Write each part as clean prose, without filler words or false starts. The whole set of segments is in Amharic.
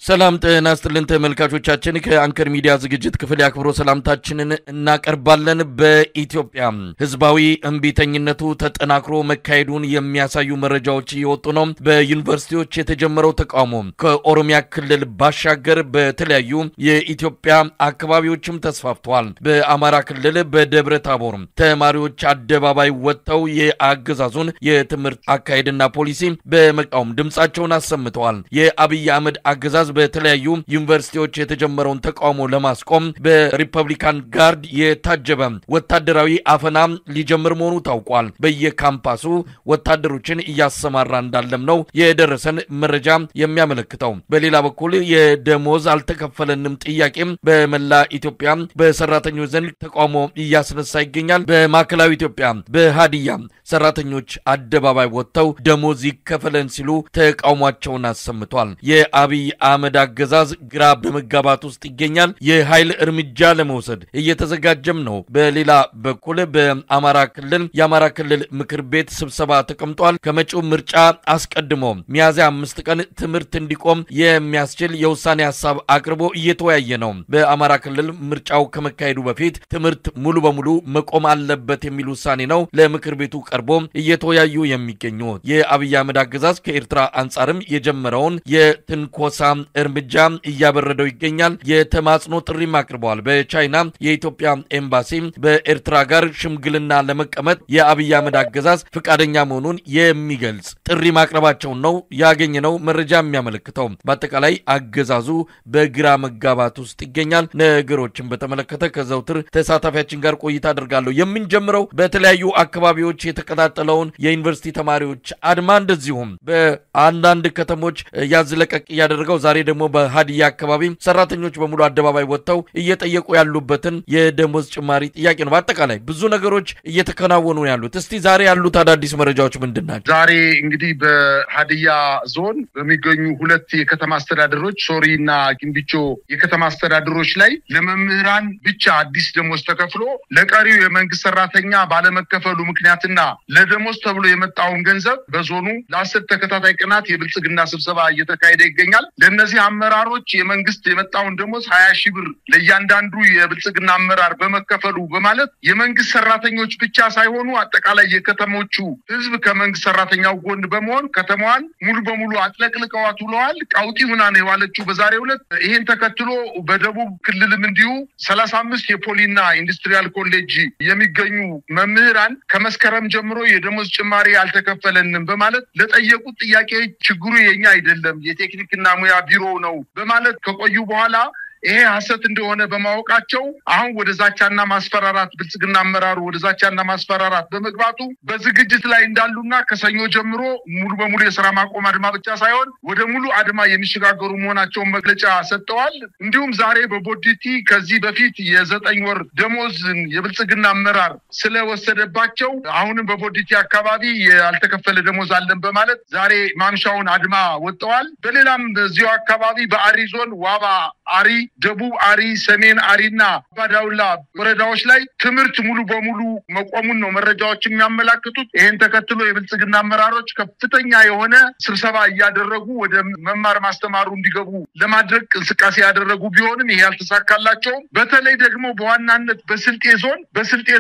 ሰላም ጤና ይስጥልን ተመልካቾቻችን ከአንከር ሚዲያ ዝግጅት ክፍል ያክብሮ ሰላምታችንን እናቀርባለን። በኢትዮጵያ ህዝባዊ እንቢተኝነቱ ተጠናክሮ መካሄዱን የሚያሳዩ መረጃዎች እየወጡ ነው። በዩኒቨርሲቲዎች የተጀመረው ተቃውሞ ከኦሮሚያ ክልል ባሻገር በተለያዩ የኢትዮጵያ አካባቢዎችም ተስፋፍቷል። በአማራ ክልል በደብረ ታቦር ተማሪዎች አደባባይ ወጥተው የአገዛዙን የትምህርት አካሄድና ፖሊሲ በመቃወም ድምጻቸውን አሰምተዋል። የአብይ አህመድ አገዛዝ በተለያዩ ዩኒቨርሲቲዎች የተጀመረውን ተቃውሞ ለማስቆም በሪፐብሊካን ጋርድ የታጀበ ወታደራዊ አፈና ሊጀምር መሆኑ ታውቋል። በየካምፓሱ ወታደሮችን እያሰማራ እንዳለም ነው የደረሰን መረጃ የሚያመለክተው። በሌላ በኩል የደሞዝ አልተከፈለንም ጥያቄ በመላ ኢትዮጵያ በሰራተኞች ዘንድ ተቃውሞ እያስነሳ ይገኛል። በማዕከላዊ ኢትዮጵያ በሃዲያ ሰራተኞች አደባባይ ወጥተው ደሞዝ ይከፈለን ሲሉ ተቃውሟቸውን አሰምተዋል። የአብይ አህመድ አገዛዝ ግራ በመጋባት ውስጥ ይገኛል። የኃይል እርምጃ ለመውሰድ እየተዘጋጀም ነው። በሌላ በኩል በአማራ ክልል የአማራ ክልል ምክር ቤት ስብሰባ ተቀምጧል። ከመጪው ምርጫ አስቀድሞ ሚያዝያ 5 ቀን ትምህርት እንዲቆም የሚያስችል የውሳኔ ሐሳብ አቅርቦ እየተወያየ ነው። በአማራ ክልል ምርጫው ከመካሄዱ በፊት ትምህርት ሙሉ በሙሉ መቆም አለበት የሚል ውሳኔ ነው ለምክር ቤቱ ቀርቦ እየተወያዩ የሚገኙ። የአብይ አህመድ አገዛዝ ከኤርትራ አንጻርም የጀመረውን የትንኮሳ እርምጃ እያበረደው ይገኛል። የተማጽኖ ጥሪም አቅርበዋል። በቻይና የኢትዮጵያ ኤምባሲ በኤርትራ ጋር ሽምግልና ለመቀመጥ የአብይ አህመድ አገዛዝ ፍቃደኛ መሆኑን የሚገልጽ ጥሪ ማቅረባቸው ነው ያገኘነው መረጃ የሚያመለክተው። በአጠቃላይ አገዛዙ በግራ መጋባት ውስጥ ይገኛል። ነገሮችን በተመለከተ ከዘውትር ተሳታፊያችን ጋር ቆይታ አደርጋለሁ። የምንጀምረው በተለያዩ አካባቢዎች የተቀጣጠለውን የዩኒቨርሲቲ ተማሪዎች አድማ እንደዚሁም በአንዳንድ ከተሞች ያዝለቀቅ ያደረገው ዛሬ ደግሞ በሃዲያ አካባቢ ሰራተኞች በሙሉ አደባባይ ወጥተው እየጠየቁ ያሉበትን የደሞዝ ጭማሪ ጥያቄ ነው። በአጠቃላይ ብዙ ነገሮች እየተከናወኑ ያሉት። እስቲ ዛሬ ያሉት አዳዲስ መረጃዎች ምንድናቸው? ዛሬ እንግዲህ በሃዲያ ዞን በሚገኙ ሁለት የከተማ አስተዳደሮች ሶሪና ጊምቢቾ የከተማ አስተዳደሮች ላይ ለመምህራን ብቻ አዲስ ደሞዝ ተከፍሎ ለቀሪው የመንግስት ሰራተኛ ባለመከፈሉ ምክንያትና ለደሞዝ ተብሎ የመጣውን ገንዘብ በዞኑ ለ10 ተከታታይ ቀናት የብልጽግና ስብሰባ እየተካሄደ ይገኛል። ለነዚህ አመራሮች የመንግስት የመጣውን ደሞዝ 20 ሺህ ብር ለእያንዳንዱ የብልጽግና አመራር በመከፈሉ በማለት የመንግስት ሰራተኞች ብቻ ሳይሆኑ አጠቃላይ የከተሞቹ ህዝብ ከመንግስት ሰራተኛው ጎን በመሆን ከተማዋን ሙሉ በሙሉ አጥለቅልቀዋት ውለዋል። ቀውጢ ሆና ነው የዋለችው በዛሬው ዕለት። ይሄን ተከትሎ በደቡብ ክልልም እንዲሁ 35 የፖሊና ኢንዱስትሪያል ኮሌጅ የሚገኙ መምህራን ከመስከረም ጀምሮ የደሞዝ ጭማሪ አልተከፈለንም በማለት ለጠየቁት ጥያቄ ችግሩ የኛ አይደለም የቴክኒክና ሙያ ቢሮ ነው በማለት ከቆዩ በኋላ ይሄ ሐሰት እንደሆነ በማወቃቸው አሁን ወደ ዛቻና ማስፈራራት ብልጽግና አመራሩ ወደ ዛቻና ማስፈራራት በመግባቱ በዝግጅት ላይ እንዳሉና ከሰኞ ጀምሮ ሙሉ በሙሉ የሥራ ማቆም አድማ ብቻ ሳይሆን ወደ ሙሉ አድማ የሚሸጋገሩ መሆናቸውን መግለጫ ሰጥተዋል። እንዲሁም ዛሬ በቦዲቲ ከዚህ በፊት የ9 ወር ደሞዝን የብልጽግና አመራር ስለወሰደባቸው አሁንም በቦዲቲ አካባቢ ያልተከፈለ ደሞዝ አለን በማለት ዛሬ ማምሻውን አድማ ወጥተዋል። በሌላም በዚሁ አካባቢ በአሪ ዞን ዋባ አሪ ደቡብ አሪ ሰሜን አሪና ባዳውላ ወረዳዎች ላይ ትምህርት ሙሉ በሙሉ መቆሙን ነው መረጃዎች የሚያመላክቱት። ይሄን ተከትሎ የብልጽግና አመራሮች ከፍተኛ የሆነ ስብሰባ እያደረጉ ወደ መማር ማስተማሩ እንዲገቡ ለማድረግ እንቅስቃሴ ያደረጉ ቢሆንም ይሄ ያልተሳካላቸውም። በተለይ ደግሞ በዋናነት በስልጤ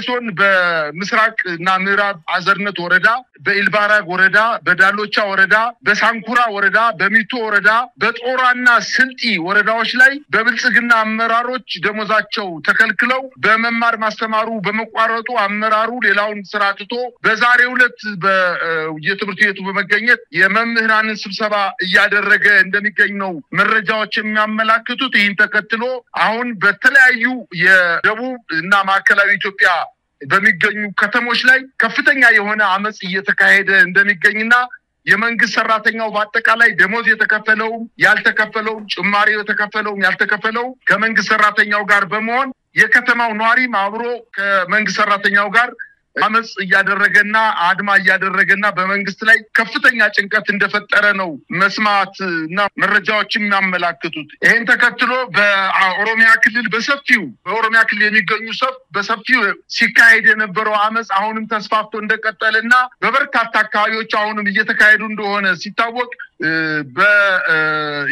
ዞን በምስራቅና ምዕራብ አዘርነት ወረዳ፣ በኢልባራግ ወረዳ፣ በዳሎቻ ወረዳ፣ በሳንኩራ ወረዳ፣ በሚቶ ወረዳ፣ በጦራና ስልጢ ወረዳዎች ላይ በብልጽግና አመራሮች ደሞዛቸው ተከልክለው በመማር ማስተማሩ በመቋረጡ አመራሩ ሌላውን ስራ ትቶ በዛሬው ዕለት በየትምህርት ቤቱ በመገኘት የመምህራንን ስብሰባ እያደረገ እንደሚገኝ ነው መረጃዎች የሚያመላክቱት። ይህን ተከትሎ አሁን በተለያዩ የደቡብ እና ማዕከላዊ ኢትዮጵያ በሚገኙ ከተሞች ላይ ከፍተኛ የሆነ አመጽ እየተካሄደ እንደሚገኝና የመንግስት ሰራተኛው በአጠቃላይ ደሞዝ የተከፈለው ያልተከፈለው ጭማሪ የተከፈለው ያልተከፈለው ከመንግስት ሰራተኛው ጋር በመሆን የከተማው ኗሪም አብሮ ከመንግስት ሰራተኛው ጋር አመጽ እያደረገና አድማ እያደረገና በመንግስት ላይ ከፍተኛ ጭንቀት እንደፈጠረ ነው መስማትና መረጃዎችም ያመላክቱት። ይሄን ተከትሎ በኦሮሚያ ክልል በኦሮሚያ ክልል የሚገኙ በሰፊው ሲካሄድ የነበረው አመጽ አሁንም ተስፋፍቶ እንደቀጠለና በበርካታ አካባቢዎች አሁንም እየተካሄዱ እንደሆነ ሲታወቅ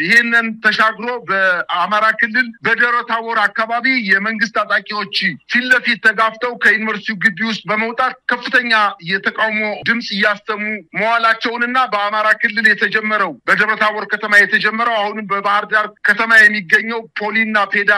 ይሄንን ተሻግሮ በአማራ ክልል በደብረ ታቦር አካባቢ የመንግስት ታጣቂዎች ፊት ለፊት ተጋፍተው ከዩኒቨርሲቲው ግቢ ውስጥ በመውጣት ከፍተኛ የተቃውሞ ድምጽ እያሰሙ መዋላቸውንና በአማራ ክልል የተጀመረው በደብረ ታቦር ከተማ የተጀመረው አሁንም በባህር ዳር ከተማ የሚገኘው ፖሊና ፔዳ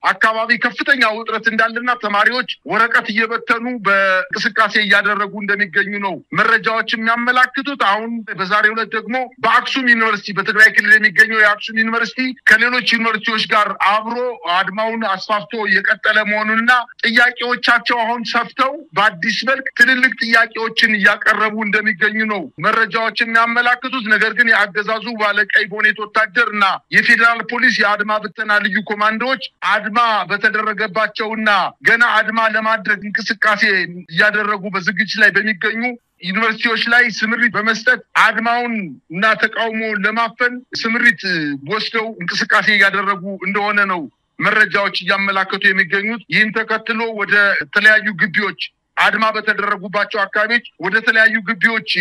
አካባቢ ከፍተኛ ውጥረት እንዳለና ተማሪዎች ወረቀት እየበተኑ በእንቅስቃሴ እያደረጉ እንደሚገኙ ነው መረጃዎች የሚያመላክቱት። አሁን በዛሬው ዕለት ደግሞ በአክሱም ዩኒቨርሲቲ በትግራይ ክልል የሚገኘው የአክሱም ዩኒቨርሲቲ ከሌሎች ዩኒቨርሲቲዎች ጋር አብሮ አድማውን አስፋፍቶ እየቀጠለ መሆኑንና ጥያቄዎቻቸው አሁን ሰፍተው በአዲስ መልክ ትልልቅ ጥያቄዎችን እያቀረቡ እንደሚገኙ ነው መረጃዎች የሚያመላክቱት። ነገር ግን የአገዛዙ ባለቀይ ቦኔት ወታደርና የፌዴራል ፖሊስ የአድማ ብተና ልዩ ኮማንዶዎች አድማ በተደረገባቸውና ገና አድማ ለማድረግ እንቅስቃሴ እያደረጉ በዝግጅት ላይ በሚገኙ ዩኒቨርሲቲዎች ላይ ስምሪት በመስጠት አድማውን እና ተቃውሞ ለማፈን ስምሪት ወስደው እንቅስቃሴ እያደረጉ እንደሆነ ነው መረጃዎች እያመላከቱ የሚገኙት። ይህን ተከትሎ ወደ ተለያዩ ግቢዎች አድማ በተደረጉባቸው አካባቢዎች ወደ ተለያዩ ግቢዎች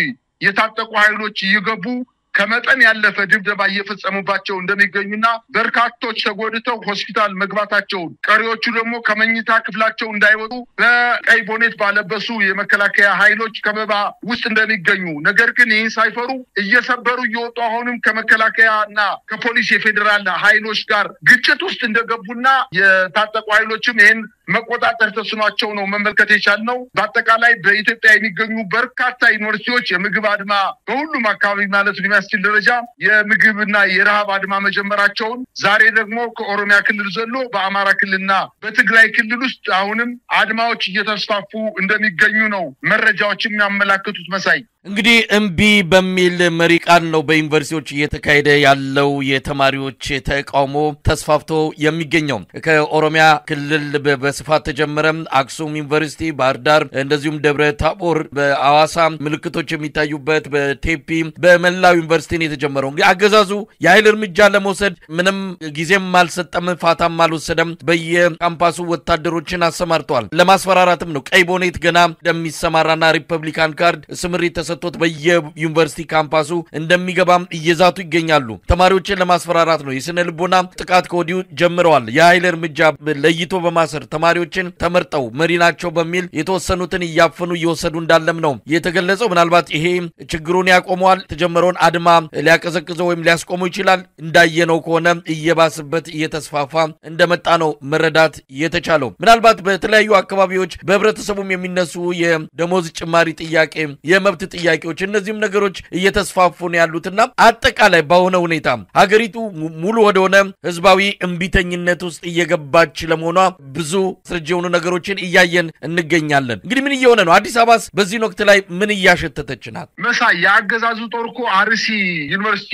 የታጠቁ ኃይሎች እየገቡ ከመጠን ያለፈ ድብደባ እየፈጸሙባቸው እንደሚገኙና በርካቶች ተጎድተው ሆስፒታል መግባታቸውን ቀሪዎቹ ደግሞ ከመኝታ ክፍላቸው እንዳይወጡ በቀይ ቦኔት ባለበሱ የመከላከያ ኃይሎች ከበባ ውስጥ እንደሚገኙ ነገር ግን ይህን ሳይፈሩ እየሰበሩ እየወጡ አሁንም ከመከላከያና ከፖሊስ የፌዴራል ኃይሎች ጋር ግጭት ውስጥ እንደገቡና የታጠቁ ኃይሎችም ይህን መቆጣጠር ተስኗቸው ነው መመልከት የቻልነው። በአጠቃላይ በኢትዮጵያ የሚገኙ በርካታ ዩኒቨርሲቲዎች የምግብ አድማ በሁሉም አካባቢ ማለት በሚያስችል ደረጃ የምግብና የረሃብ አድማ መጀመራቸውን ዛሬ ደግሞ ከኦሮሚያ ክልል ዘሎ በአማራ ክልልና በትግራይ ክልል ውስጥ አሁንም አድማዎች እየተስፋፉ እንደሚገኙ ነው መረጃዎች የሚያመላክቱት። መሳይ እንግዲህ እምቢ በሚል መሪ ቃል ነው በዩኒቨርሲቲዎች እየተካሄደ ያለው የተማሪዎች ተቃውሞ ተስፋፍቶ የሚገኘው። ከኦሮሚያ ክልል በስፋት ተጀመረ። አክሱም ዩኒቨርሲቲ፣ ባህር ዳር፣ እንደዚሁም ደብረ ታቦር፣ በአዋሳ ምልክቶች የሚታዩበት በቴፒ በመላው ዩኒቨርሲቲ ነው የተጀመረው። እንግዲህ አገዛዙ የኃይል እርምጃ ለመውሰድ ምንም ጊዜም አልሰጠም፣ ፋታም አልወሰደም። በየካምፓሱ ወታደሮችን አሰማርተዋል። ለማስፈራራትም ነው። ቀይ ቦኔት ገና እንደሚሰማራና ሪፐብሊካን ካርድ ስምሪት ተሰጥቶት በየዩኒቨርሲቲ ካምፓሱ እንደሚገባም እየዛቱ ይገኛሉ። ተማሪዎችን ለማስፈራራት ነው። የስነ ልቦና ጥቃት ከወዲሁ ጀምረዋል። የኃይል እርምጃ ለይቶ በማሰር ተማሪዎችን ተመርጠው መሪ ናቸው በሚል የተወሰኑትን እያፈኑ እየወሰዱ እንዳለም ነው የተገለጸው። ምናልባት ይሄ ችግሩን ያቆመዋል፣ ተጀመረውን አድማ ሊያቀዘቅዘው ወይም ሊያስቆመው ይችላል። እንዳየነው ከሆነ እየባሰበት እየተስፋፋ እንደመጣ ነው መረዳት የተቻለው። ምናልባት በተለያዩ አካባቢዎች በህብረተሰቡም የሚነሱ የደሞዝ ጭማሪ ጥያቄ፣ የመብት ጥያቄዎች እነዚህም ነገሮች እየተስፋፉ ነው ያሉትና አጠቃላይ በሆነ ሁኔታ ሀገሪቱ ሙሉ ወደሆነ ህዝባዊ እምቢተኝነት ውስጥ እየገባች ለመሆኗ ብዙ ስርጅ የሆኑ ነገሮችን እያየን እንገኛለን። እንግዲህ ምን እየሆነ ነው? አዲስ አበባስ በዚህ ወቅት ላይ ምን እያሸተተች ናት? መሳይ የአገዛዙ ጦር እኮ አርሲ ዩኒቨርሲቲ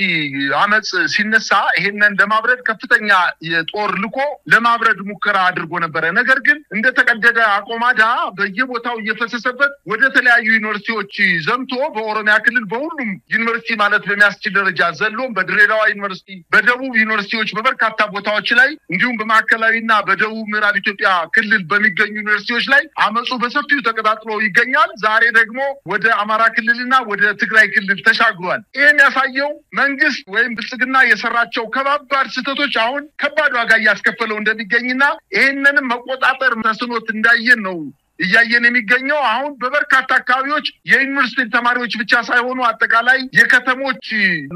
አመጽ ሲነሳ ይሄንን ለማብረድ ከፍተኛ የጦር ልኮ ለማብረድ ሙከራ አድርጎ ነበረ። ነገር ግን እንደተቀደደ አቆማዳ በየቦታው እየፈሰሰበት ወደ ተለያዩ ዩኒቨርሲቲዎች ዘምቶ በኦሮሚያ ክልል በሁሉም ዩኒቨርሲቲ ማለት በሚያስችል ደረጃ ዘሎም በድሬዳዋ ዩኒቨርሲቲ፣ በደቡብ ዩኒቨርሲቲዎች በበርካታ ቦታዎች ላይ እንዲሁም በማዕከላዊና በደቡብ ምዕራብ ኢትዮጵያ ክልል በሚገኙ ዩኒቨርሲቲዎች ላይ አመጹ በሰፊው ተቀጣጥሎ ይገኛል። ዛሬ ደግሞ ወደ አማራ ክልልና ወደ ትግራይ ክልል ተሻግሯል። ይሄን ያሳየው መንግስት ወይም ብልጽግና የሰራቸው ከባባድ ስህተቶች አሁን ከባድ ዋጋ እያስከፈለው እንደሚገኝና ይሄንንም መቆጣጠር ተስኖት እንዳየን ነው እያየን የሚገኘው። አሁን በበርካታ አካባቢዎች የዩኒቨርሲቲ ተማሪዎች ብቻ ሳይሆኑ አጠቃላይ የከተሞች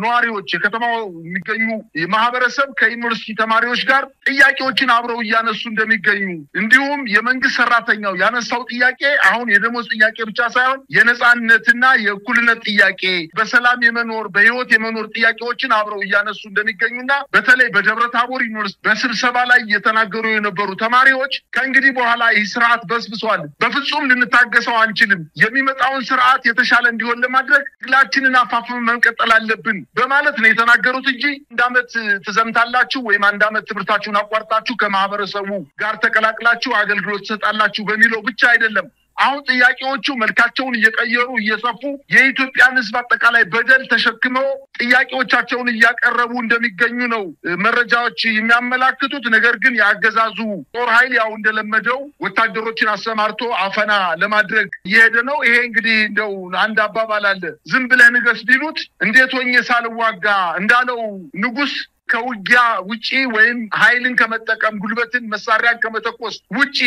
ነዋሪዎች የከተማው የሚገኙ ማህበረሰብ ከዩኒቨርሲቲ ተማሪዎች ጋር ጥያቄዎችን አብረው እያነሱ እንደሚገኙ እንዲሁም የመንግስት ሰራተኛው ያነሳው ጥያቄ አሁን የደሞዝ ጥያቄ ብቻ ሳይሆን የነጻነትና የእኩልነት ጥያቄ፣ በሰላም የመኖር በህይወት የመኖር ጥያቄዎችን አብረው እያነሱ እንደሚገኙና በተለይ በደብረ ታቦር ዩኒቨርሲቲ በስብሰባ ላይ የተናገሩ የነበሩ ተማሪዎች ከእንግዲህ በኋላ ይህ ስርዓት በስብሷል፣ በፍጹም ልንታገሰው አንችልም፣ የሚመጣውን ስርዓት የተሻለ እንዲሆን ለማድረግ ትግላችንን አፋፍመን መቀጠል አለብን በማለት ነው የተናገሩት እንጂ አንድ አመት ትዘምታላችሁ ወይም አንድ አመት ትምህርታችሁን አቋርጣችሁ ከማህበረሰቡ ጋር ተቀላቅላችሁ አገልግሎት ትሰጣላችሁ በሚለው ብቻ አይደለም። አሁን ጥያቄዎቹ መልካቸውን እየቀየሩ እየሰፉ የኢትዮጵያን ህዝብ አጠቃላይ በደል ተሸክመው ጥያቄዎቻቸውን እያቀረቡ እንደሚገኙ ነው መረጃዎች የሚያመላክቱት። ነገር ግን ያገዛዙ ጦር ኃይል ያው እንደለመደው ወታደሮችን አሰማርቶ አፈና ለማድረግ እየሄደ ነው። ይሄ እንግዲህ እንደው አንድ አባባል አለ፣ ዝም ብለህ ንገስ ቢሉት እንዴት ሆኜ ሳልዋጋ እንዳለው ንጉስ ከውጊያ ውጪ ወይም ኃይልን ከመጠቀም ጉልበትን መሳሪያን ከመተኮስ ውጪ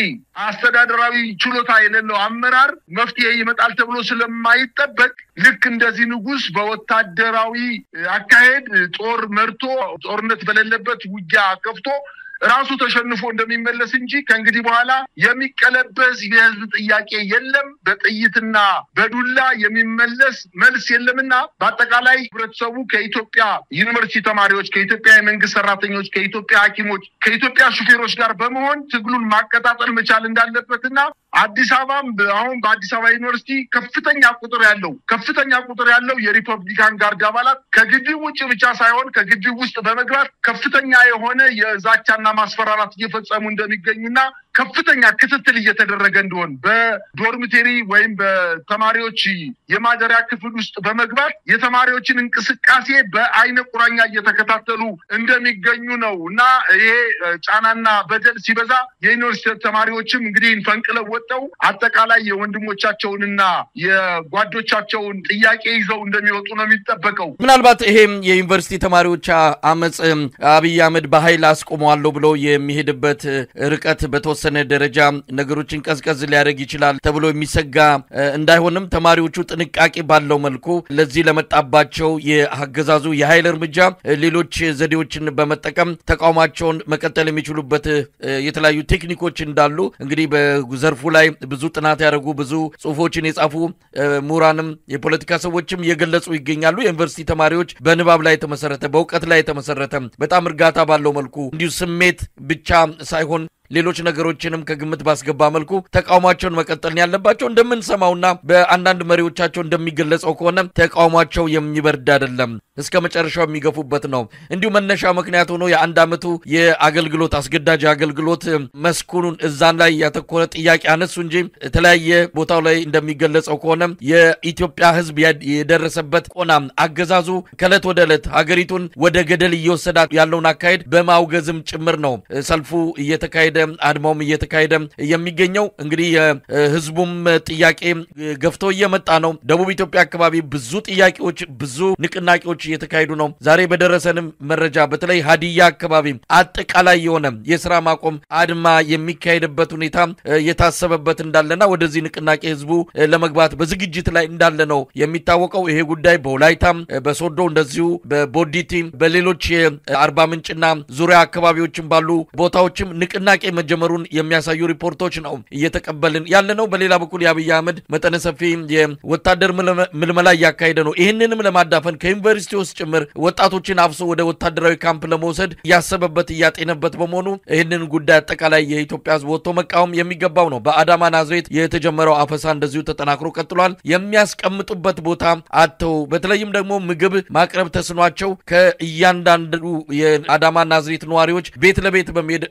አስተዳደራዊ ችሎታ የሌለው አመራር መፍትሄ ይመጣል ተብሎ ስለማይጠበቅ ልክ እንደዚህ ንጉስ በወታደራዊ አካሄድ ጦር መርቶ ጦርነት በሌለበት ውጊያ ከፍቶ ራሱ ተሸንፎ እንደሚመለስ እንጂ ከእንግዲህ በኋላ የሚቀለበስ የህዝብ ጥያቄ የለም። በጥይትና በዱላ የሚመለስ መልስ የለምና በአጠቃላይ ህብረተሰቡ ከኢትዮጵያ ዩኒቨርሲቲ ተማሪዎች፣ ከኢትዮጵያ የመንግስት ሰራተኞች፣ ከኢትዮጵያ ሐኪሞች፣ ከኢትዮጵያ ሹፌሮች ጋር በመሆን ትግሉን ማቀጣጠል መቻል እንዳለበትና አዲስ አበባም አሁን በአዲስ አበባ ዩኒቨርሲቲ ከፍተኛ ቁጥር ያለው የሪፐብሊካን ጋርድ አባላት ከግድብ ውጭ ብቻ ሳይሆን ከግድብ ውስጥ በመግባት ከፍተኛ የሆነ የዛቻና ማስፈራራት እየፈጸሙ እንደሚገኙና ከፍተኛ ክትትል እየተደረገ እንደሆነ በዶርሚተሪ ወይም በተማሪዎች የማደሪያ ክፍል ውስጥ በመግባት የተማሪዎችን እንቅስቃሴ በአይነ ቁራኛ እየተከታተሉ እንደሚገኙ ነውና ይሄ ጫናና በደል ሲበዛ የዩኒቨርሲቲ ተማሪዎችም እንግዲህ ፈንቅለው ወጣው አጠቃላይ የወንድሞቻቸውንና የጓዶቻቸውን ጥያቄ ይዘው እንደሚወጡ ነው የሚጠበቀው። ምናልባት ይሄም የዩኒቨርሲቲ ተማሪዎች አመጽ አብይ አህመድ በኃይል አስቆመዋለሁ ብሎ የሚሄድበት ርቀት በተወሰነ ደረጃ ነገሮችን ቀዝቀዝ ሊያደርግ ይችላል ተብሎ የሚሰጋ እንዳይሆንም ተማሪዎቹ ጥንቃቄ ባለው መልኩ ለዚህ ለመጣባቸው የአገዛዙ የኃይል እርምጃ ሌሎች ዘዴዎችን በመጠቀም ተቃውሟቸውን መቀጠል የሚችሉበት የተለያዩ ቴክኒኮች እንዳሉ እንግዲህ በዘርፉ ላይ ብዙ ጥናት ያደረጉ ብዙ ጽሁፎችን የጻፉ ምሁራንም የፖለቲካ ሰዎችም እየገለጹ ይገኛሉ። የዩኒቨርሲቲ ተማሪዎች በንባብ ላይ የተመሰረተ በእውቀት ላይ የተመሰረተ በጣም እርጋታ ባለው መልኩ እንዲሁ ስሜት ብቻ ሳይሆን ሌሎች ነገሮችንም ከግምት ባስገባ መልኩ ተቃውሟቸውን መቀጠል ያለባቸው እንደምንሰማውና በአንዳንድ መሪዎቻቸው እንደሚገለጸው ከሆነ ተቃውሟቸው የሚበርድ አይደለም፣ እስከ መጨረሻው የሚገፉበት ነው። እንዲሁ መነሻ ምክንያት ሆኖ የአንድ አመቱ የአገልግሎት አስገዳጅ አገልግሎት መስኩኑን እዛን ላይ ያተኮረ ጥያቄ አነሱ እንጂ የተለያየ ቦታው ላይ እንደሚገለጸው ከሆነ የኢትዮጵያ ህዝብ የደረሰበት ቆና አገዛዙ ከዕለት ወደ ዕለት ሀገሪቱን ወደ ገደል እየወሰዳት ያለውን አካሄድ በማውገዝም ጭምር ነው ሰልፉ እየተካሄደ አድማውም እየተካሄደ የሚገኘው። እንግዲህ ህዝቡም ጥያቄ ገፍቶ እየመጣ ነው። ደቡብ ኢትዮጵያ አካባቢ ብዙ ጥያቄዎች ብዙ ንቅናቄዎች እየተካሄዱ ነው። ዛሬ በደረሰንም መረጃ በተለይ ሀዲያ አካባቢ አጠቃላይ የሆነ የሥራ ማቆም አድማ የሚካሄድበት ሁኔታ የታሰበበት እንዳለና ወደዚህ ንቅናቄ ህዝቡ ለመግባት በዝግጅት ላይ እንዳለ ነው የሚታወቀው። ይሄ ጉዳይ በወላይታም በሶዶ እንደዚሁ በቦዲቲ በሌሎች አርባ ምንጭና ዙሪያ አካባቢዎችም ባሉ ቦታዎችም ንቅናቄ መጀመሩን የሚያሳዩ ሪፖርቶች ነው እየተቀበልን ያለነው። በሌላ በኩል የአብይ አህመድ መጠነ ሰፊ የወታደር ምልመላ እያካሄደ ነው። ይህንንም ለማዳፈን ከዩኒቨርሲቲ ውስጥ ጭምር ወጣቶችን አፍሶ ወደ ወታደራዊ ካምፕ ለመውሰድ ያሰበበት እያጤነበት በመሆኑ ይህንን ጉዳይ አጠቃላይ የኢትዮጵያ ህዝብ ወጥቶ መቃወም የሚገባው ነው። በአዳማ ናዝሬት የተጀመረው አፈሳ እንደዚሁ ተጠናክሮ ቀጥሏል። የሚያስቀምጡበት ቦታ አጥተው በተለይም ደግሞ ምግብ ማቅረብ ተስኗቸው ከእያንዳንዱ የአዳማ ናዝሬት ነዋሪዎች ቤት ለቤት በመሄድ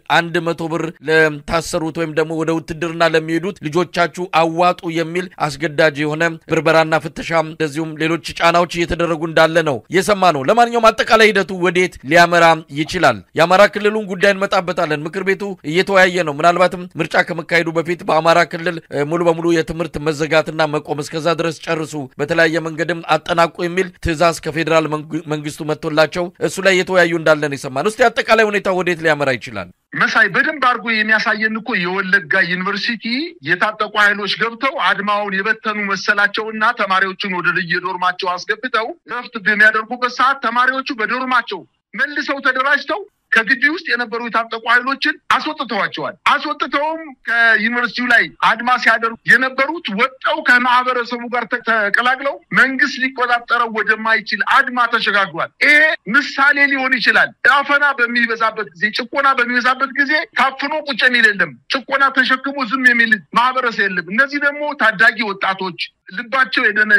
100 ብር ለታሰሩት ወይም ደግሞ ወደ ውትድርና ለሚሄዱት ልጆቻችሁ አዋጡ የሚል አስገዳጅ የሆነ ብርበራና ፍተሻ እንደዚሁም ሌሎች ጫናዎች እየተደረጉ እንዳለ ነው የሰማነው። ለማንኛውም አጠቃላይ ሂደቱ ወዴት ሊያመራ ይችላል? የአማራ ክልሉን ጉዳይ እንመጣበታለን። ምክር ቤቱ እየተወያየ ነው። ምናልባትም ምርጫ ከመካሄዱ በፊት በአማራ ክልል ሙሉ በሙሉ የትምህርት መዘጋትና መቆም እስከዛ ድረስ ጨርሱ በተለያየ መንገድም አጠናቁ የሚል ትዕዛዝ ከፌዴራል መንግስቱ መጥቶላቸው እሱ ላይ እየተወያዩ እንዳለ ነው የሰማነው። እስቲ አጠቃላይ ሁኔታ ወዴት ሊያመራ ይችላል? መሳይ በደንብ አድርጎ የሚያሳየን እኮ የወለጋ ዩኒቨርሲቲ የታጠቁ ኃይሎች ገብተው አድማውን የበተኑ መሰላቸውና ተማሪዎቹን ወደ የዶርማቸው አስገብተው ረፍት በሚያደርጉበት ሰዓት ተማሪዎቹ በዶርማቸው መልሰው ተደራጅተው ከግቢ ውስጥ የነበሩ የታጠቁ ኃይሎችን አስወጥተዋቸዋል። አስወጥተውም ከዩኒቨርሲቲው ላይ አድማ ሲያደርጉ የነበሩት ወጣው ከማህበረሰቡ ጋር ተቀላቅለው መንግስት ሊቆጣጠረው ወደማይችል አድማ ተሸጋግሯል። ይሄ ምሳሌ ሊሆን ይችላል። አፈና በሚበዛበት ጊዜ ጭቆና በሚበዛበት ጊዜ ታፍኖ ቁጭ የሚል የለም። ጭቆና ተሸክሞ ዝም የሚል ማህበረሰብ የለም። እነዚህ ደግሞ ታዳጊ ወጣቶች ልባቸው የደነ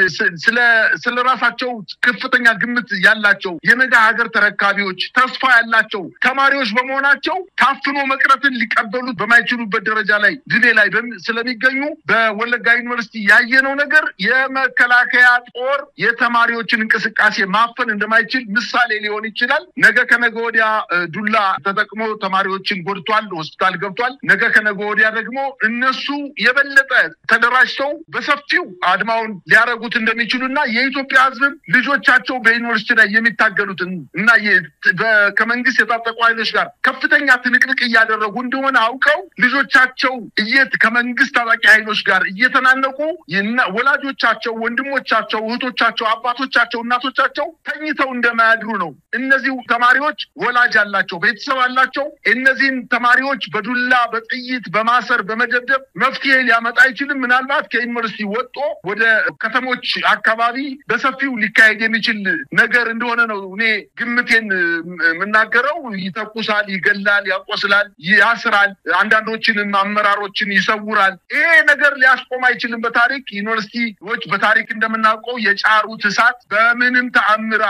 ስለ ራሳቸው ከፍተኛ ግምት ያላቸው የነገ ሀገር ተረካቢዎች ተስፋ ያላቸው ተማሪዎች በመሆናቸው ታፍኖ መቅረትን ሊቀበሉት በማይችሉበት ደረጃ ላይ ድሌ ላይ ስለሚገኙ በወለጋ ዩኒቨርሲቲ ያየነው ነገር የመከላከያ ጦር የተማሪዎችን እንቅስቃሴ ማፈን እንደማይችል ምሳሌ ሊሆን ይችላል። ነገ ከነገ ወዲያ ዱላ ተጠቅሞ ተማሪዎችን ጎድቷል፣ ሆስፒታል ገብቷል። ነገ ከነገ ወዲያ ደግሞ እነሱ የበለጠ ተደራጅተው በሰፊው አድማውን ሊያረጉት እንደሚችሉና የኢትዮጵያ ሕዝብ ልጆቻቸው በዩኒቨርሲቲ ላይ የሚታገሉትን እና ከመንግስት የታጠቁ ኃይሎች ጋር ከፍተኛ ትንቅንቅ እያደረጉ እንደሆነ አውቀው ልጆቻቸው ከመንግስት ታጣቂ ኃይሎች ጋር እየተናነቁ ወላጆቻቸው፣ ወንድሞቻቸው፣ እህቶቻቸው፣ አባቶቻቸው፣ እናቶቻቸው ተኝተው እንደማያድሩ ነው። እነዚህ ተማሪዎች ወላጅ አላቸው፣ ቤተሰብ አላቸው። እነዚህን ተማሪዎች በዱላ በጥይት በማሰር በመደብደብ መፍትሄ ሊያመጣ አይችልም። ምናልባት ከዩኒቨርሲቲ ወጥቶ ወደ ከተሞች አካባቢ በሰፊው ሊካሄድ የሚችል ነገር እንደሆነ ነው እኔ ግምቴን የምናገረው። ይተኩሳል፣ ይገላል፣ ያቆስላል፣ ያስራል፣ አንዳንዶችንም አመራሮችን ይሰውራል። ይሄ ነገር ሊያስቆም አይችልም። በታሪክ ዩኒቨርሲቲዎች በታሪክ እንደምናውቀው የጫሩት እሳት በምንም ተአምር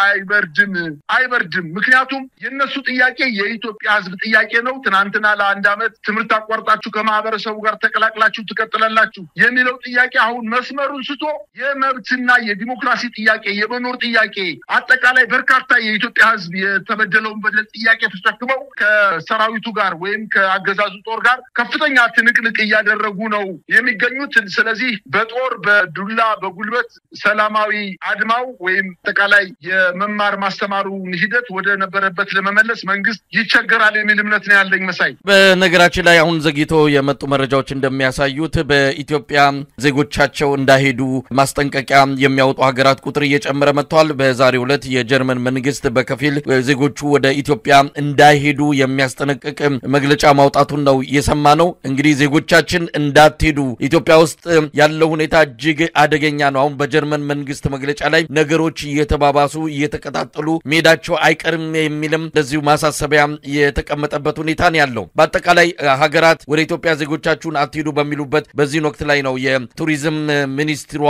አይበርድም። ምክንያቱም የነሱ ጥያቄ የኢትዮጵያ ሕዝብ ጥያቄ ነው። ትናንትና ለአንድ ዓመት ትምህርት አቋርጣችሁ ከማህበረሰቡ ጋር ተቀላቅላችሁ ትቀጥላላችሁ የሚለው ጥያቄ አሁን መስመሩን ስቶ የመብትና የዲሞክራሲ ጥያቄ፣ የመኖር ጥያቄ፣ አጠቃላይ በርካታ የኢትዮጵያ ሕዝብ የተበደለውን በደል ጥያቄ ተሸክመው ከሰራዊቱ ጋር ወይም ከአገዛዙ ጦር ጋር ከፍተኛ ትንቅንቅ እያደረጉ ነው የሚገኙት። ስለዚህ በጦር በዱላ በጉልበት ሰላማዊ አድማው ወይም አጠቃላይ የመማር ማስተማሩን ሂደት ወደ ነበረበት ለመመለስ መንግስት ይቸገራል የሚል እምነት ነው ያለኝ። መሳይ፣ በነገራችን ላይ አሁን ዘግይቶ የመጡ መረጃዎች እንደሚያሳዩት በኢትዮጵያ ዜጎቻቸው እንዳይሄዱ ማስጠንቀቂያ የሚያወጡ ሀገራት ቁጥር እየጨመረ መጥቷል። በዛሬው ዕለት የጀርመን መንግስት በከፊል ዜጎቹ ወደ ኢትዮጵያ እንዳይሄዱ የሚያስጠነቅቅ መግለጫ ማውጣቱን ነው የሰማነው። እንግዲህ ዜጎቻችን እንዳትሄዱ፣ ኢትዮጵያ ውስጥ ያለው ሁኔታ እጅግ አደገኛ ነው። አሁን በጀርመን መንግስት መግለጫ ላይ ነገሮች እየተባባሱ እየተቀጣጠሉ መሄዳቸው አይቀርም የሚልም እንደዚሁ ማሳሰቢያ የተቀመጠበት ሁኔታ ነው ያለው። በአጠቃላይ ሀገራት ወደ ኢትዮጵያ ዜጎቻችሁን አትሄዱ በሚሉበት በዚህ ወቅት ላይ ነው የቱሪዝም ሚኒስትሯ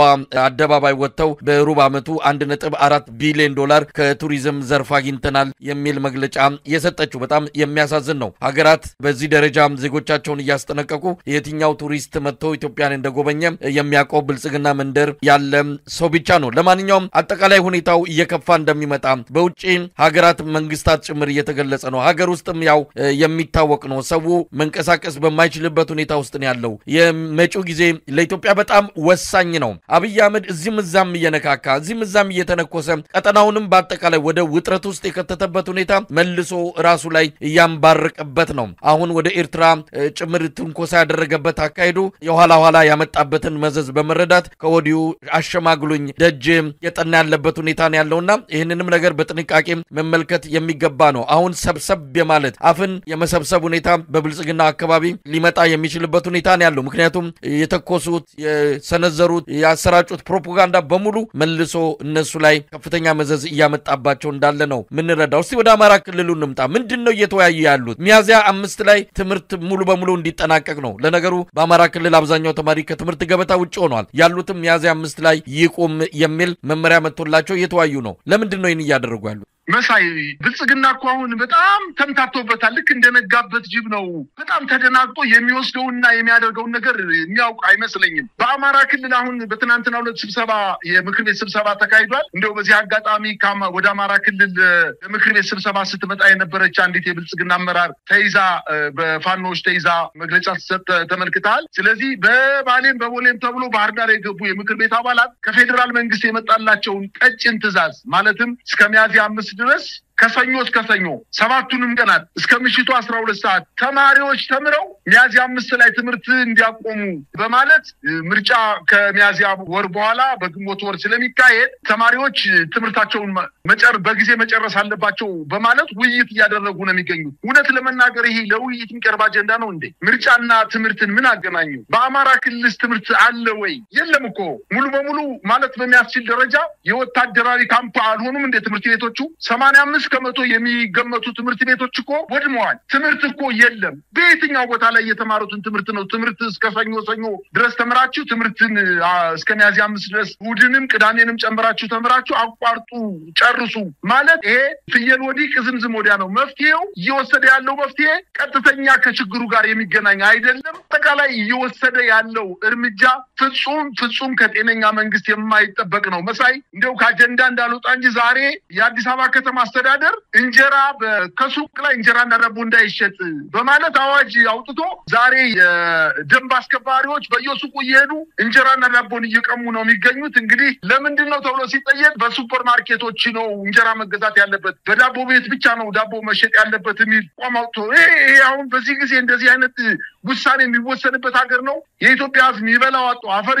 አደባባይ ወጥተው በሩብ ዓመቱ 1.4 ቢሊዮን ዶላር ከቱሪዝም ዘርፍ አግኝተናል የሚል መግለጫ የሰጠችው። በጣም የሚያሳዝን ነው። ሀገራት በዚህ ደረጃ ዜጎቻቸውን እያስጠነቀቁ የትኛው ቱሪስት መጥቶ ኢትዮጵያን እንደጎበኘ የሚያውቀው ብልጽግና መንደር ያለ ሰው ብቻ ነው። ለማንኛውም አጠቃላይ ሁኔታው እየከፋ እንደሚመጣ በውጪ ሀገራት መንግስታት ጭምር እየተገለጸ ነው። ሀገር ውስጥም ያው የሚታወቅ ነው። ሰው መንቀሳቀስ በማይችልበት ሁኔታ ውስጥ ነው ያለው። የመጪው ጊዜ ለኢትዮጵያ በጣም ወሳኝ ነው። አብይ አህመድ እዚህም እዛም እየነካካ እዚህም እዛም እየተነኮሰ ቀጠናውንም በአጠቃላይ ወደ ውጥረት ውስጥ የከተተበት ሁኔታ መልሶ ራሱ ላይ እያንባረቀበት ነው። አሁን ወደ ኤርትራ ጭምር ትንኮሳ ያደረገበት አካሄዱ የኋላ ኋላ ያመጣበትን መዘዝ በመረዳት ከወዲሁ አሸማግሉኝ ደጅ የጠና ያለበት ሁኔታ ነው ያለውና ይህንንም ነገር በጥንቃቄ መመልከት የሚገባ ነው። አሁን ሰብሰብ የማለት አፍን የመሰብሰብ ሁኔታ በብልጽግና አካባቢ ሊመጣ የሚችልበት ሁኔታ ነው ያለው። ምክንያቱም የተኮሱት የሰነዘሩት ያሰራጩት ፕሮፓጋንዳ በሙሉ መልሶ እነሱ ላይ ከፍተኛ መዘዝ እያመጣባቸው እንዳለ ነው ምንረዳው። እስቲ ወደ አማራ ክልሉ እንምጣ። ምንድነው እየተወያዩ ያሉት? ሚያዝያ 5 ላይ ትምህርት ሙሉ በሙሉ እንዲጠናቀቅ ነው። ለነገሩ በአማራ ክልል አብዛኛው ተማሪ ከትምህርት ገበታ ውጭ ሆኗል። ያሉትም ሚያዝያ 5 ላይ ይቆም የሚል መመሪያ መጥቶላቸው እየተወያዩ ነው። ለምንድነው ይህን እያደረጉ ያሉት? መሳይ ብልጽግና እኮ አሁን በጣም ተምታቶበታል። ልክ እንደነጋበት ጅብ ነው። በጣም ተደናግጦ የሚወስደውና የሚያደርገውን ነገር የሚያውቅ አይመስለኝም። በአማራ ክልል አሁን በትናንትናው ዕለት ስብሰባ የምክር ቤት ስብሰባ ተካሂዷል። እንደው በዚህ አጋጣሚ ወደ አማራ ክልል የምክር ቤት ስብሰባ ስትመጣ የነበረች አንዲት የብልጽግና አመራር ተይዛ በፋኖች ተይዛ መግለጫ ስትሰጥ ተመልክተሃል። ስለዚህ በባሌም በቦሌም ተብሎ ባህር ዳር የገቡ የምክር ቤት አባላት ከፌዴራል መንግስት የመጣላቸውን ቀጭን ትዕዛዝ ማለትም እስከ ሚያዝያ 5 ድረስ ከሰኞ እስከ ሰኞ 7ቱንም ቀናት እስከ ምሽቱ 12 ሰዓት ተማሪዎች ተምረው ሚያዝያ 5 ላይ ትምህርት እንዲያቆሙ በማለት ምርጫ ከሚያዝያ ወር በኋላ በግንቦት ወር ስለሚካሄድ ተማሪዎች ትምህርታቸውን በጊዜ መጨረስ አለባቸው በማለት ውይይት እያደረጉ ነው የሚገኙት። እውነት ለመናገር ይሄ ለውይይት የሚቀርብ አጀንዳ ነው እንዴ? ምርጫና ትምህርትን ምን አገናኙ? በአማራ ክልል ትምህርት አለ ወይ? የለም እኮ ሙሉ በሙሉ ማለት በሚያስችል ደረጃ የወታደራዊ ካምፕ አልሆኑም እንደ ትምህርት ቤቶቹ 85 ከመቶ የሚገመቱ ትምህርት ቤቶች እኮ ወድመዋል። ትምህርት እኮ የለም። በየትኛው ቦታ ላይ የተማሩትን ትምህርት ነው? ትምህርት እስከ ሰኞ ድረስ ተምራችሁ ትምህርትን እስከ ሚያዝያ 5 ድረስ እሑድንም ቅዳሜንም ጨምራችሁ ተምራችሁ አቋርጡ ጨርሱ ማለት ይሄ ፍየል ወዲህ ቅዝምዝም ወዲያ ነው። መፍትሄው እየወሰደ ያለው መፍትሄ ቀጥተኛ ከችግሩ ጋር የሚገናኝ አይደለም። አጠቃላይ እየወሰደ ያለው እርምጃ ፍጹም ከጤነኛ መንግስት የማይጠበቅ ነው። መሳይ እንደው ከአጀንዳ እንዳልወጣ እንጂ ዛሬ የአዲስ አበባ ከተማ አስተዳደር እንጀራ ከሱቅ ላይ እንጀራና ዳቦ እንዳይሸጥ በማለት አዋጅ አውጥቶ ዛሬ የደንብ አስከባሪዎች በየሱቁ እየሄዱ እንጀራና ዳቦን እየቀሙ ነው የሚገኙት። እንግዲህ ለምንድን ነው ተብሎ ሲጠየቅ በሱፐር ማርኬቶች ነው እንጀራ መገዛት ያለበት፣ በዳቦ ቤት ብቻ ነው ዳቦ መሸጥ ያለበት የሚል ቆም አውጥቶ ይሄ አሁን በዚህ ጊዜ እንደዚህ አይነት ውሳኔ የሚወሰንበት ሀገር ነው? የኢትዮጵያ ሕዝብ የሚበላው አጥቶ አፈር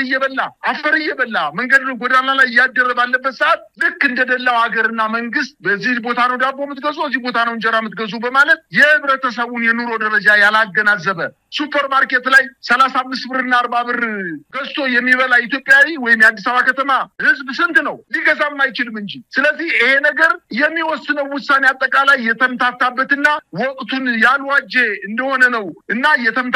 እየበላ መንገድ ጎዳና ላይ እያደረ ባለበት ሰዓት ልክ እንደደላው ሀገርና መንግስት በዚህ ቦታ ነው ዳቦ የምትገዙ፣ እዚህ ቦታ ነው እንጀራ የምትገዙ በማለት የህብረተሰቡን የኑሮ ደረጃ ያላገናዘበ ሱፐር ማርኬት ላይ 35 ብርና 40 ብር ገዝቶ የሚበላ ኢትዮጵያዊ ወይም የአዲስ አበባ ከተማ ህዝብ ስንት ነው? ሊገዛም አይችልም እንጂ። ስለዚህ ይሄ ነገር የሚወስነው ውሳኔ አጠቃላይ የተምታታበትና ወቅቱን ያልዋጀ እንደሆነ ነው እና የተምታታበት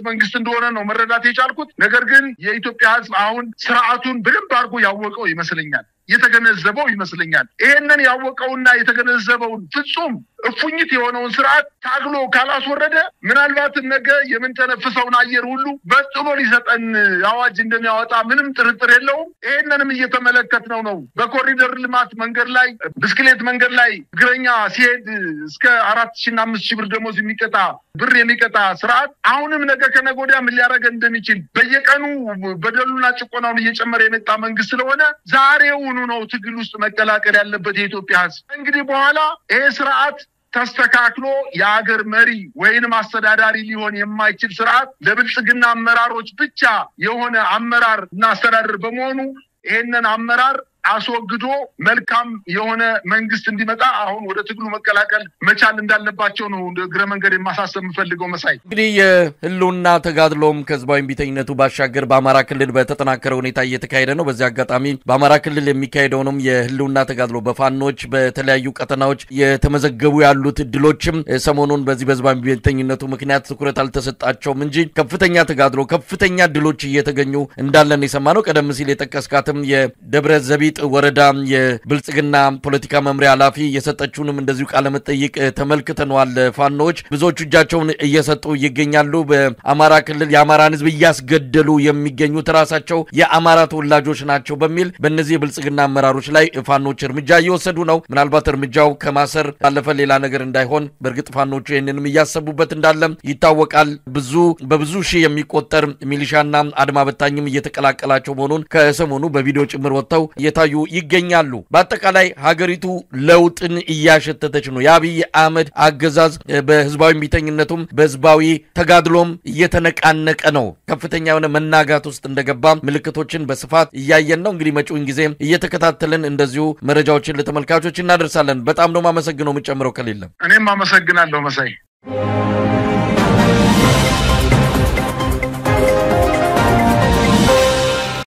መንግስት እንደሆነ ነው መረዳት የቻልኩት። ነገር ግን የኢትዮጵያ ህዝብ አሁን ስርዓቱን በደንብ አድርጎ ያወቀው ይመስለኛል፣ የተገነዘበው ይመስለኛል። ይሄንን ያወቀውና የተገነዘበውን ፍጹም እፉኝት የሆነውን ስርዓት ታግሎ ካላስወረደ ምናልባት ነገ የምንተነፍሰውን አየር ሁሉ በጥሎ ሊሰጠን አዋጅ እንደሚያወጣ ምንም ጥርጥር የለውም። ይሄንንም እየተመለከትነው ነው። በኮሪደር ልማት መንገድ ላይ ብስክሌት መንገድ ላይ እግረኛ ሲሄድ እስከ 4000 እና 5000 ብር ደሞዝ የሚቀጣ ስርዓት አሁንም ነገ ከነገ ወዲያ ምን ሊያደርገን እንደሚችል በየቀኑ በደሉና ጭቆናውን እየጨመረ የመጣ መንግስት ስለሆነ ዛሬውኑ ነው ትግል ውስጥ መቀላቀል ያለበት የኢትዮጵያ ህዝብ። እንግዲህ በኋላ ይሄ ስርዓት ተስተካክሎ የሀገር መሪ ወይንም አስተዳዳሪ ሊሆን የማይችል ስርዓት ለብልጽግና አመራሮች ብቻ የሆነ አመራር እና አስተዳደር በመሆኑ ይሄንን አመራር አስወግዶ መልካም የሆነ መንግስት እንዲመጣ አሁን ወደ ትግሉ መቀላቀል መቻል እንዳለባቸው ነው እግረ መንገድ የማሳሰብ የምፈልገው። መሳይ እንግዲህ የህልውና ተጋድሎም ከህዝባዊ እምቢተኝነቱ ባሻገር በአማራ ክልል በተጠናከረ ሁኔታ እየተካሄደ ነው። በዚህ አጋጣሚ በአማራ ክልል የሚካሄደውንም የህልውና ተጋድሎ በፋኖች በተለያዩ ቀጠናዎች የተመዘገቡ ያሉት ድሎችም ሰሞኑን በዚህ በህዝባዊ እምቢተኝነቱ ምክንያት ትኩረት አልተሰጣቸውም እንጂ ከፍተኛ ተጋድሎ ከፍተኛ ድሎች እየተገኙ እንዳለን የሰማነው። ቀደም ሲል የጠቀስካትም የደብረ ዘቢጥ ወረዳ የብልጽግና ፖለቲካ መምሪያ ኃላፊ የሰጠችውንም እንደዚሁ ቃለ መጠይቅ ተመልክተናል። ፋኖች ብዙዎቹ እጃቸውን እየሰጡ ይገኛሉ። በአማራ ክልል የአማራን ህዝብ እያስገደሉ የሚገኙት ራሳቸው የአማራ ተወላጆች ናቸው በሚል በእነዚህ የብልጽግና አመራሮች ላይ ፋኖች እርምጃ እየወሰዱ ነው። ምናልባት እርምጃው ከማሰር ባለፈ ሌላ ነገር እንዳይሆን በእርግጥ ፋኖቹ ይህንንም እያሰቡበት እንዳለም ይታወቃል። በብዙ ሺህ የሚቆጠር ሚሊሻና አድማ በታኝም እየተቀላቀላቸው መሆኑን ከሰሞኑ በቪዲዮ ጭምር ወጥተው እየታዩ ይገኛሉ። በአጠቃላይ ሀገሪቱ ለውጥን እያሸተተች ነው። የአብይ አህመድ አገዛዝ በህዝባዊ እምቢተኝነቱም በህዝባዊ ተጋድሎም እየተነቃነቀ ነው። ከፍተኛ የሆነ መናጋት ውስጥ እንደገባ ምልክቶችን በስፋት እያየን ነው። እንግዲህ መጪውን ጊዜ እየተከታተልን እንደዚሁ መረጃዎችን ለተመልካቾች እናደርሳለን። በጣም ነው ማመሰግነው። የምጨምረው ከሌለም እኔም አመሰግናለሁ መሳይ።